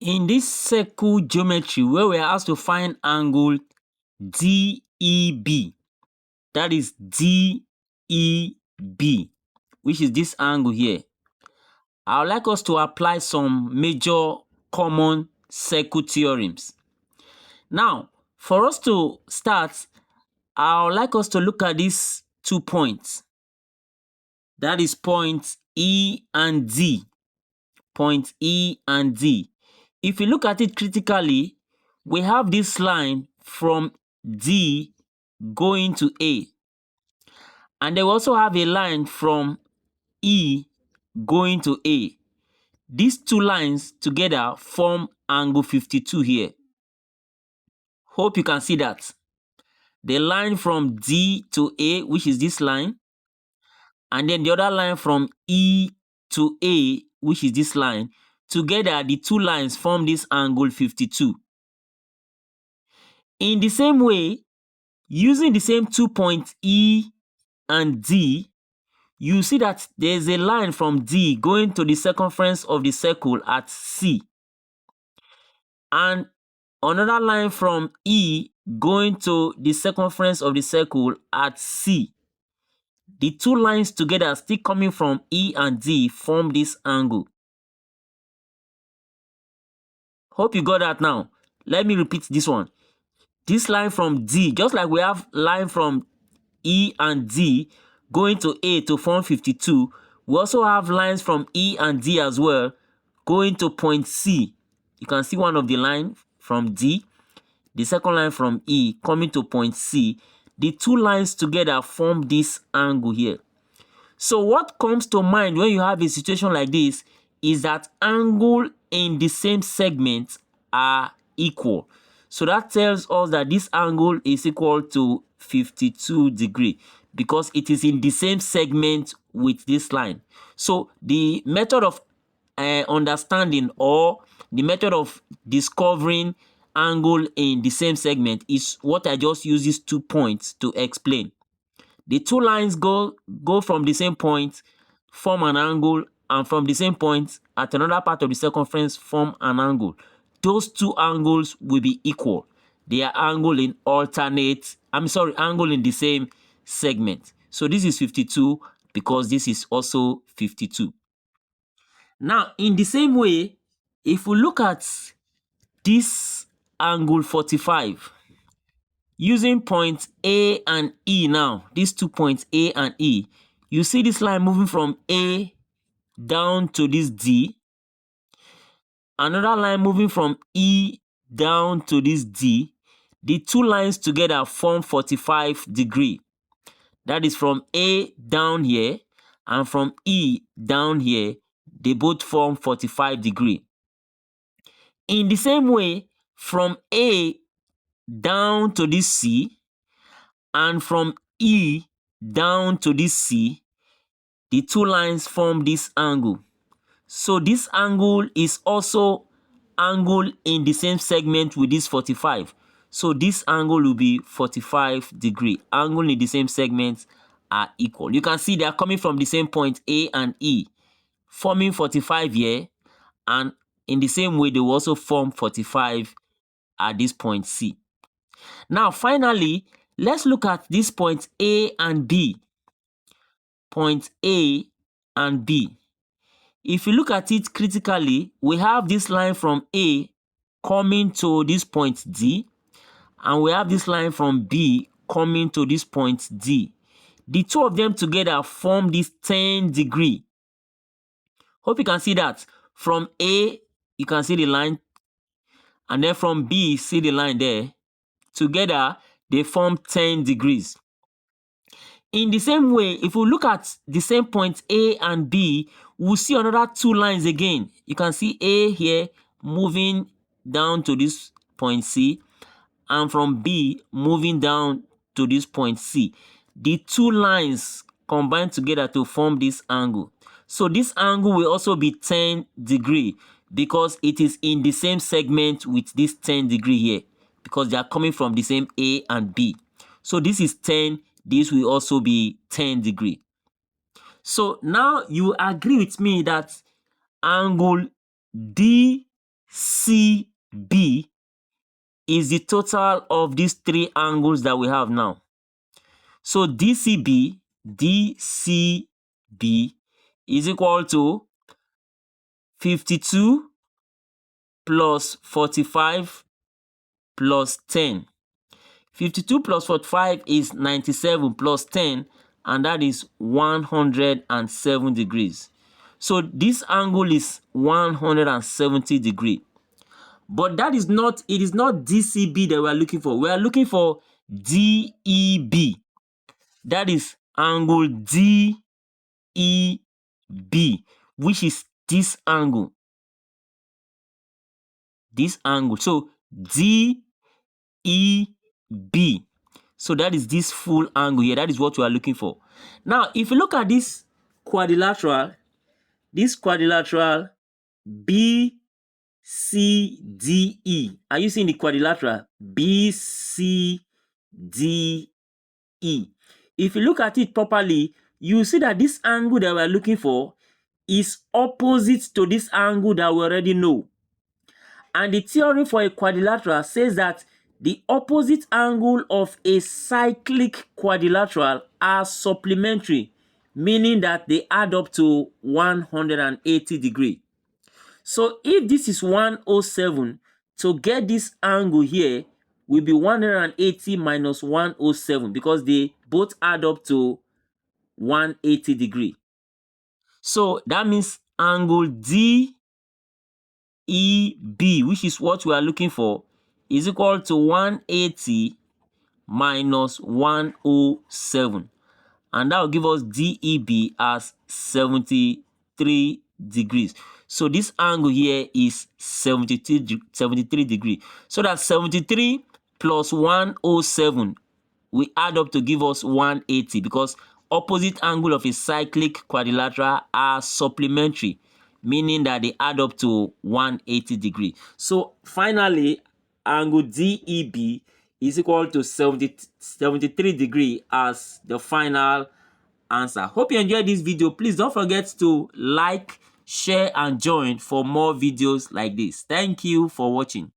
In this circle geometry where we are asked to find angle DEB, that is DEB, which is this angle here, I would like us to apply some major common circle theorems. Now, for us to start, I would like us to look at these 2 points. That is point E and D. Point E and D. If you look at it critically, we have this line from D going to A. And then we also have a line from E going to A. These two lines together form angle 52 here. Hope you can see that. The line from D to A, which is this line, and then the other line from E to A, which is this line, together the two lines form this angle 52. In the same way, using the same 2 points E and D, you see that there's a line from D going to the circumference of the circle at C, and another line from E going to the circumference of the circle at C. The two lines together, still coming from E and D, form this angle. Hope you got that now. Let me repeat this one. This line from D, just like we have line from E and D going to A to form 52, we also have lines from E and D as well going to point C. You can see one of the line from D, the second line from E coming to point C. The two lines together form this angle here. So what comes to mind when you have a situation like this is that angle in the same segment are equal. So that tells us that this angle is equal to 52 degrees because it is in the same segment with this line. So the method of understanding, or the method of discovering angle in the same segment, is what I just use these 2 points to explain. The two lines go from the same point, form an angle, and from the same point at another part of the circumference form an angle. Those two angles will be equal. They are angle in angle in the same segment. So this is 52 because this is also 52. Now, in the same way, if we look at this angle 45, using point A and E now, these 2 points A and E, you see this line moving from A down to this D, another line moving from E down to this D. The two lines together form 45 degrees. That is from A down here and from E down here, they both form 45 degrees. In the same way, from A down to this C and from E down to this C, the two lines form this angle. So this angle is also angle in the same segment with this 45. So this angle will be 45 degrees. Angle in the same segment are equal. You can see they are coming from the same point A and E, forming 45 here, and in the same way they will also form 45 at this point C. Now finally, let's look at this point A and B. Point A and B. If you look at it critically, we have this line from A coming to this point D, and we have this line from B coming to this point D. The two of them together form this 10 degree. Hope you can see that. From A, you can see the line, and then from B, see the line there. Together, they form 10 degrees. In the same way, if we look at the same point A and B, we'll see another two lines again. You can see A here moving down to this point C, and from B moving down to this point C. The two lines combine together to form this angle. So this angle will also be 10 degree because it is in the same segment with this 10 degree here, because they are coming from the same A and B. So this is 10, this will also be 10 degree. So now you agree with me that angle DEB is the total of these three angles that we have now. So DCB is equal to 52 plus 45 plus 10. 52 plus 45 is 97 plus 10, and that is 107 degrees. So this angle is 170 degrees. But that is not, it is not DCB that we are looking for. We are looking for DEB. That is angle DEB, which is this angle. This angle. So DEB. So that is this full angle here. That is what we are looking for. Now, if you look at this quadrilateral BCDE. Are you seeing the quadrilateral? BCDE. If you look at it properly, you see that this angle that we are looking for is opposite to this angle that we already know. And the theorem for a quadrilateral says that the opposite angle of a cyclic quadrilateral are supplementary, meaning that they add up to 180 degrees. So if this is 107, to get this angle here will be 180 minus 107 because they both add up to 180 degrees. So that means angle DEB, which is what we are looking for, is equal to 180 minus 107. And that will give us DEB as 73 degrees. So this angle here is 73 degrees. So that's 73 plus 107 we add up to give us 180 because opposite angle of a cyclic quadrilateral are supplementary, meaning that they add up to 180 degrees. So finally, angle DEB is equal to 73 degrees as the final answer. Hope you enjoyed this video. Please don't forget to like, share, and join for more videos like this. Thank you for watching.